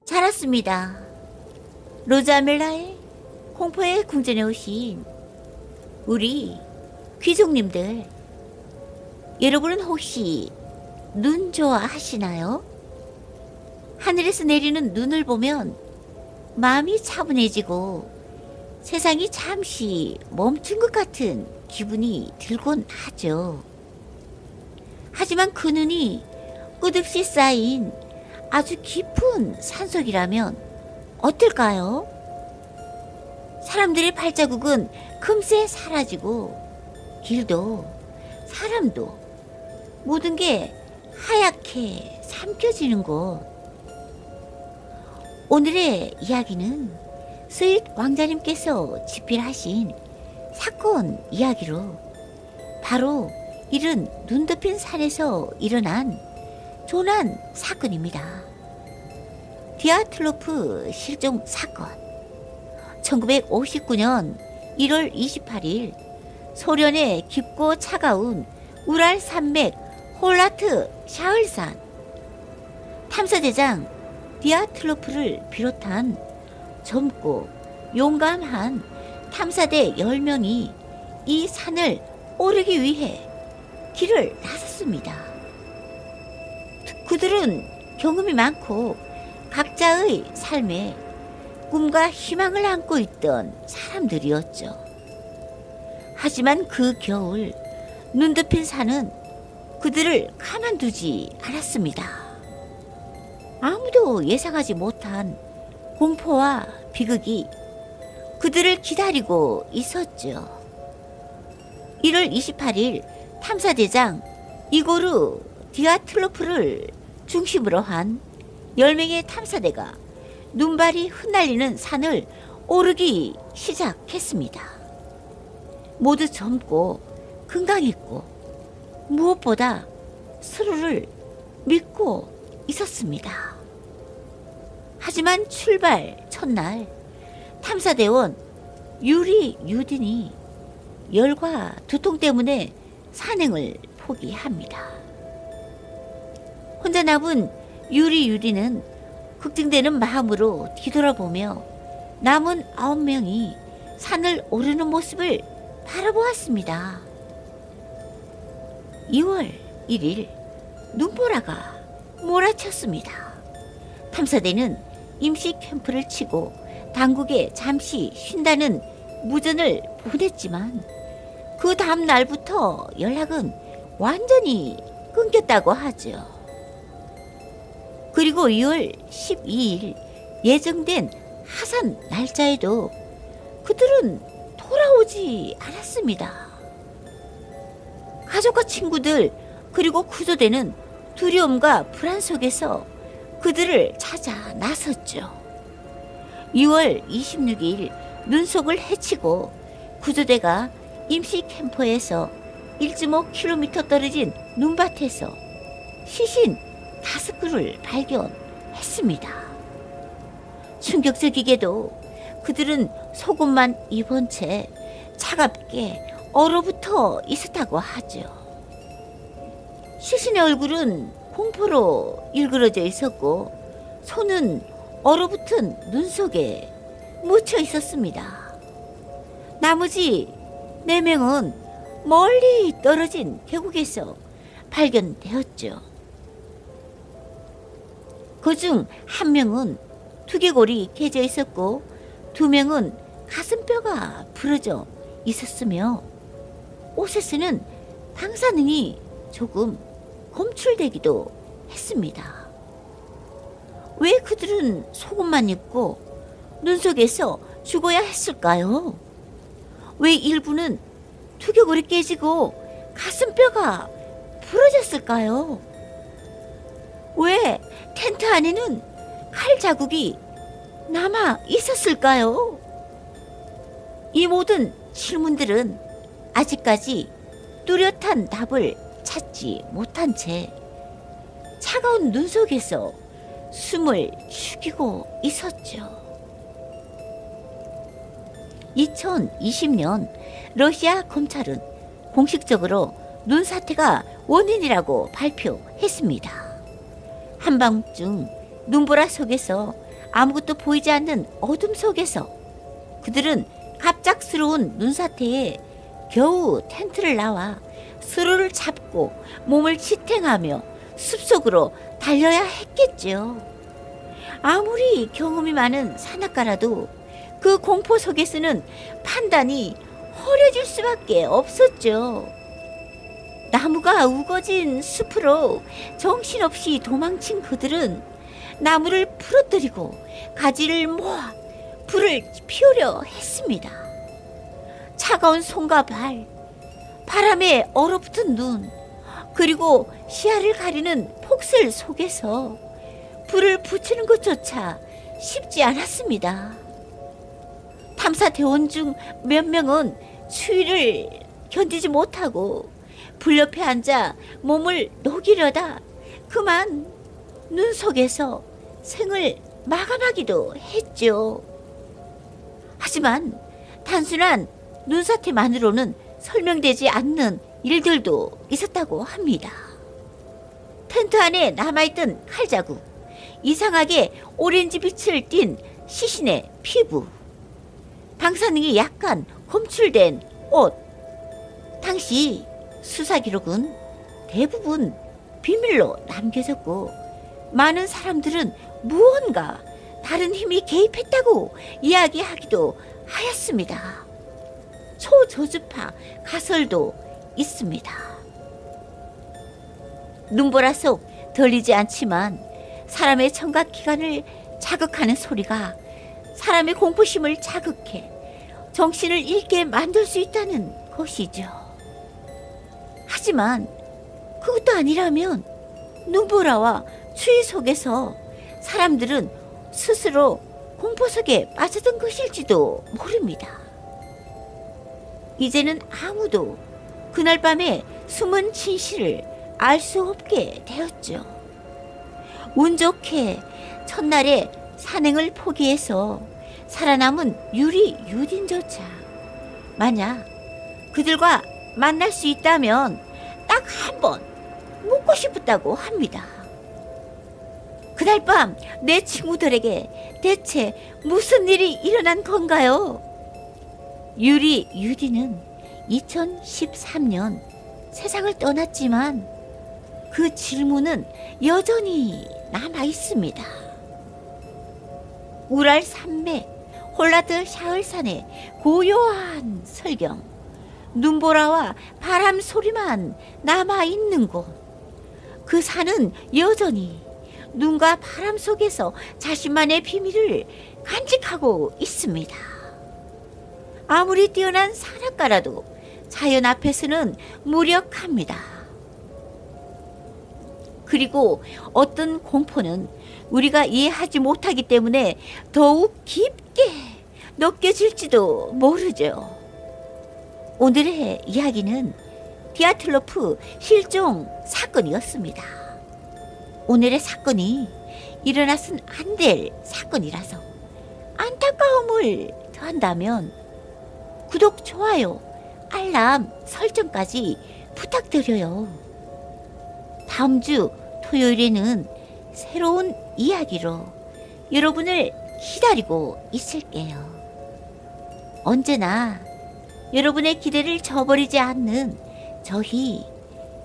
잘 왔습니다. 로자멜라의 공포의 궁전에 오신 우리 귀족님들, 여러분은 혹시 눈 좋아하시나요? 하늘에서 내리는 눈을 보면 마음이 차분해지고 세상이 잠시 멈춘 것 같은 기분이 들곤 하죠. 하지만 그 눈이 끝없이 쌓인 아주 깊은 산속이라면 어떨까요? 사람들의 발자국은 금세 사라지고 길도 사람도 모든 게 하얗게 삼켜지는 곳. 오늘의 이야기는 스윗 왕자님께서 집필하신 사건 이야기로 바로 이른 눈 덮인 산에서 일어난 조난 사건입니다. 디아틀로프 실종 사건. 1959년 1월 28일 소련의 깊고 차가운 우랄 산맥 홀라트 샤흘산, 탐사대장 디아틀로프를 비롯한 젊고 용감한 탐사대 10명이 이 산을 오르기 위해 길을 나섰습니다. 그들은 경험이 많고 각자의 삶에 꿈과 희망을 안고 있던 사람들이었죠. 하지만 그 겨울 눈 덮인 산은 그들을 가만두지 않았습니다. 아무도 예상하지 못한 공포와 비극이 그들을 기다리고 있었죠. 1월 28일 탐사대장 이고르 디아틀로프를 중심으로 한 10명의 탐사대가 눈발이 흩날리는 산을 오르기 시작했습니다. 모두 젊고 건강했고 무엇보다 서로를 믿고 있었습니다. 하지만 출발 첫날 탐사대원 유리 유딘이 열과 두통 때문에 산행을 포기합니다. 혼자 남은 유리 유리는 걱정되는 마음으로 뒤돌아보며 남은 9명이 산을 오르는 모습을 바라보았습니다. 2월 1일 눈보라가 몰아쳤습니다. 탐사대는 임시 캠프를 치고 당국에 잠시 쉰다는 무전을 보냈지만 그 다음 날부터 연락은 완전히 끊겼다고 하죠. 그리고 2월 12일 예정된 하산 날짜에도 그들은 돌아오지 않았습니다. 가족과 친구들 그리고 구조대는 두려움과 불안 속에서 그들을 찾아 나섰죠. 2월 26일 눈속을 헤치고 구조대가 임시 캠프에서 1.5km 떨어진 눈밭에서 시신 5구를 발견했습니다. 충격적이게도 그들은 속옷만 입은 채 차갑게 얼어붙어 있었다고 하죠. 시신의 얼굴은 공포로 일그러져 있었고 손은 얼어붙은 눈 속에 묻혀 있었습니다. 나머지 4명은 멀리 떨어진 계곡에서 발견되었죠. 그중 1명은 두개골이 깨져 있었고 2명은 가슴뼈가 부러져 있었으며 옷에서는 방사능이 조금 검출되기도 했습니다. 왜 그들은 속옷만 입고 눈 속에서 죽어야 했을까요? 왜 일부는 두개골이 깨지고 가슴뼈가 부러졌을까요? 왜 텐트 안에는 칼 자국이 남아 있었을까요? 이 모든 질문들은 아직까지 뚜렷한 답을 찾지 못한 채 차가운 눈 속에서 숨을 죽이고 있었죠. 2020년 러시아 검찰은 공식적으로 눈사태가 원인이라고 발표했습니다. 한밤중 눈보라 속에서 아무것도 보이지 않는 어둠 속에서 그들은 갑작스러운 눈사태에 겨우 텐트를 나와 수로를 잡고 몸을 지탱하며 숲속으로 달려야 했겠죠. 아무리 경험이 많은 산악가라도 그 공포 속에서는 판단이 허려질 수밖에 없었죠. 나무가 우거진 숲으로 정신없이 도망친 그들은 나무를 부러뜨리고 가지를 모아 불을 피우려 했습니다. 차가운 손과 발, 바람에 얼어붙은 눈, 그리고 시야를 가리는 폭설 속에서 불을 붙이는 것조차 쉽지 않았습니다. 탐사대원 중 몇 명은 추위를 견디지 못하고 불 옆에 앉아 몸을 녹이려다 그만 눈 속에서 생을 마감하기도 했죠. 하지만 단순한 눈사태만으로는 설명되지 않는 일들도 있었다고 합니다. 텐트 안에 남아있던 칼자국, 이상하게 오렌지 빛을 띤 시신의 피부, 방사능이 약간 검출된 옷. 당시 수사 기록은 대부분 비밀로 남겨졌고 많은 사람들은 무언가 다른 힘이 개입했다고 이야기하기도 하였습니다. 초저주파 가설도 있습니다. 눈보라 속 들리지 않지만 사람의 청각기관을 자극하는 소리가 사람의 공포심을 자극해 정신을 잃게 만들 수 있다는 것이죠. 하지만 그것도 아니라면 눈보라와 추위 속에서 사람들은 스스로 공포 속에 빠져든 것일지도 모릅니다. 이제는 아무도 그날 밤의 숨은 진실을 알 수 없게 되었죠. 운 좋게 첫날에 산행을 포기해서 살아남은 유딘조차 만약 그들과 만날 수 있다면 딱 한 번 묻고 싶었다고 합니다. 그날 밤 내 친구들에게 대체 무슨 일이 일어난 건가요? 유디는 2013년 세상을 떠났지만 그 질문은 여전히 남아 있습니다. 우랄 산맥 홀라드 샤흘산의 고요한 설경, 눈보라와 바람 소리만 남아 있는 곳. 그 산은 여전히 눈과 바람 속에서 자신만의 비밀을 간직하고 있습니다. 아무리 뛰어난 산악가라도 자연 앞에서는 무력합니다. 그리고 어떤 공포는 우리가 이해하지 못하기 때문에 더욱 깊게 느껴질지도 모르죠. 오늘의 이야기는 디아틀로프 실종 사건이었습니다. 오늘의 사건이 일어나선 안 될 사건이라서 안타까움을 더한다면 구독, 좋아요, 알람 설정까지 부탁드려요. 다음 주 토요일에는 새로운 이야기로 여러분을 기다리고 있을게요. 언제나 여러분의 기대를 저버리지 않는 저희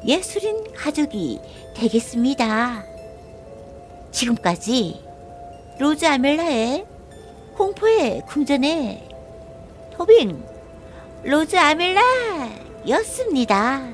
예술인 가족이 되겠습니다. 지금까지 로즈 아멜라의 공포의 궁전의 토빙 로즈 아멜라였습니다.